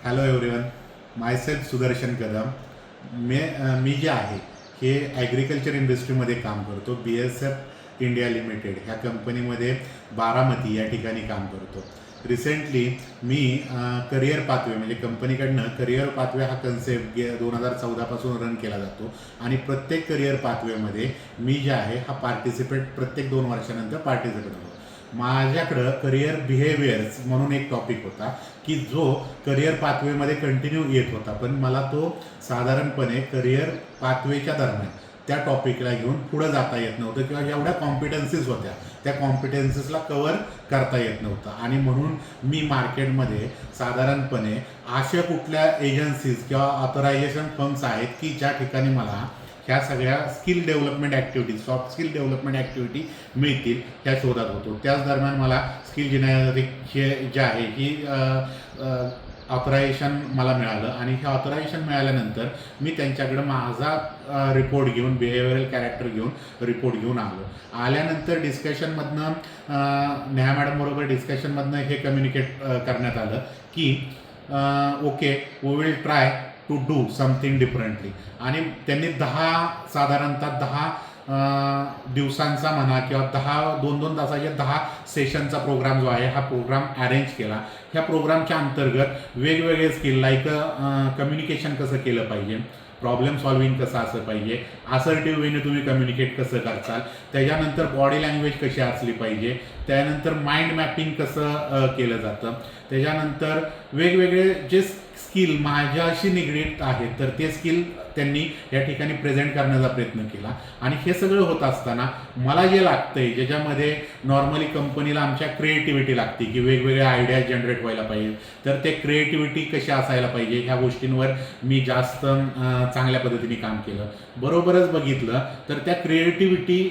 Hello everyone, myself Sudarshan Kadam. मी जे आहे हे ॲग्रिकल्चर इंडस्ट्रीमध्ये काम करतो. BSF इंडिया लिमिटेड ह्या कंपनीमध्ये बारामती या ठिकाणी काम करतो. रिसेंटली मी करिअर पाथवे म्हणजे कंपनीकडनं करिअर पाथवे हा कन्सेप्ट 2014पासून रन केला जातो आणि प्रत्येक करिअर पाथवेमध्ये मी जे आहे हा प्रत्येक 2 वर्षानंतर पार्टिसिपेट होतो. माझ्याकडं करिअर बिहेवियर्स म्हणून एक टॉपिक होता की जो करिअर पाथवेमध्ये कंटिन्यू येत होता, पण मला तो साधारणपणे करिअर पाथवेच्या दरम्यान त्या टॉपिकला घेऊन पुढं जाता येत नव्हतं किंवा जेवढ्या कॉम्पिटन्सीज होत्या त्या कॉम्पिटन्सीजला कवर करता येत नव्हतं. आणि म्हणून मी मार्केटमध्ये साधारणपणे अशा कुठल्या एजन्सीज किंवा ऑथरायझेशन फर्म्स आहेत की ज्या ठिकाणी मला ह्या सगळ्या skill development activities, soft skill development activity मिळतील ह्या शोधात होतो. त्याच दरम्यान मला स्किल जेनेरिक जे आहे ही ऑथरायझेशन मला मिळालं आणि हे ऑथरायझेशन मिळाल्यानंतर मी त्यांच्याकडं माझा रिपोर्ट घेऊन, बिहेवियरल कॅरेक्टर घेऊन रिपोर्ट घेऊन आल्यानंतर डिस्कशनमधनं नेहा मॅडमबरोबर डिस्कशनमधनं हे कम्युनिकेट करण्यात आलं की okay, we will try to do something differently. आणि त्यांनी साधारणतः 10 दिवसांचा म्हणा किंवा 2-2 तासाच्या 10 सेशनचा प्रोग्राम जो आहे हा प्रोग्राम अरेंज केला. ह्या प्रोग्रामच्या अंतर्गत वेगवेगळे स्किल लाईक कम्युनिकेशन कसं केलं पाहिजे, प्रॉब्लेम सॉल्विंग कसं असं पाहिजे, असर्टिव्ह वेने तुम्ही कम्युनिकेट कसं करचाल, त्याच्यानंतर बॉडी लँग्वेज कशी असली पाहिजे, त्यानंतर माइंड मॅपिंग कसं केलं जातं, त्याच्यानंतर वेगवेगळे जे स्किल माझ्याशी निगडीत आहेत तर ते स्किल त्यांनी या ठिकाणी प्रेझेंट करण्याचा प्रयत्न केला. आणि हे सगळं होत असताना मला जे लागतंय, ज्याच्यामध्ये नॉर्मली कंपनीला आमच्या क्रिएटिव्हिटी लागते की वेगवेगळ्या आयडियाज जनरेट व्हायला पाहिजे, तर ते क्रिएटिव्हिटी कशी असायला पाहिजे ह्या गोष्टींवर मी जास्त चांगल्या पद्धतीने काम केलं. बरोबरच बघितलं तर त्या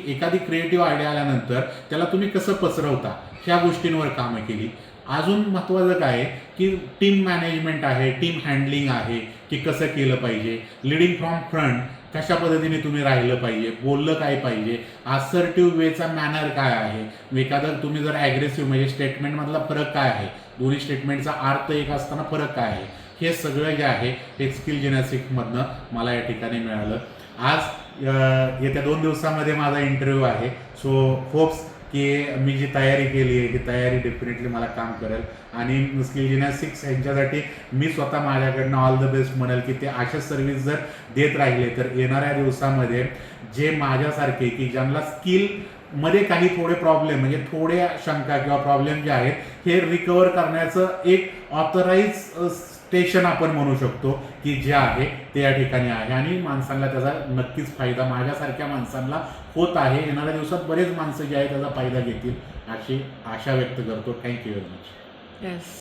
एखादी क्रिएटिव्ह आयडिया आल्यानंतर त्याला तुम्ही कसं पसरवता ह्या गोष्टींवर कामं केली. अजून महत्त्वाचं काय आहे की टीम मॅनेजमेंट आहे, टीम हँडलिंग आहे की कसं केलं पाहिजे, लिडिंग फ्रॉम फ्रंट कशा पद्धतीने तुम्ही राहिलं पाहिजे, बोललं काय पाहिजे, असर्टिव्ह वेचा मॅनर काय आहे, एखादं तुम्ही जर ॲग्रेसिव्ह म्हणजे स्टेटमेंटमधला फरक काय आहे, दोन्ही स्टेटमेंटचा अर्थ एक असताना फरक काय आहे, हे सगळं जे आहे एक स्किल जेनेसिकमधनं मला या ठिकाणी मिळालं. आज येत्या 2 दिवसामध्ये माझा इंटरव्ह्यू आहे. सो होप्स की मी जी तयारी केली आहे ही तयारी डेफिनेटली मला काम करेल. आणि स्किल जिमनॅस्टिक्स यांच्यासाठी मी स्वतः माझ्याकडनं ऑल द बेस्ट म्हणेल की ते अशाच सर्व्हिस जर देत राहिले तर येणाऱ्या दिवसामध्ये जे माझ्यासारखे की ज्यांना स्किलमध्ये काही थोडे प्रॉब्लेम म्हणजे थोड्या शंका किंवा प्रॉब्लेम जे आहेत हे रिकवर करण्याचं एक ऑथराईज स्टेशन आपण म्हणू शकतो की जे आहे ते या ठिकाणी आहे आणि माणसांना त्याचा नक्कीच फायदा माझ्यासारख्या माणसांना होत आहे. येणाऱ्या दिवसात बरेच माणसं जे आहेत त्याचा फायदा घेतील अशी आशा व्यक्त करतो. Thank you very much. येस.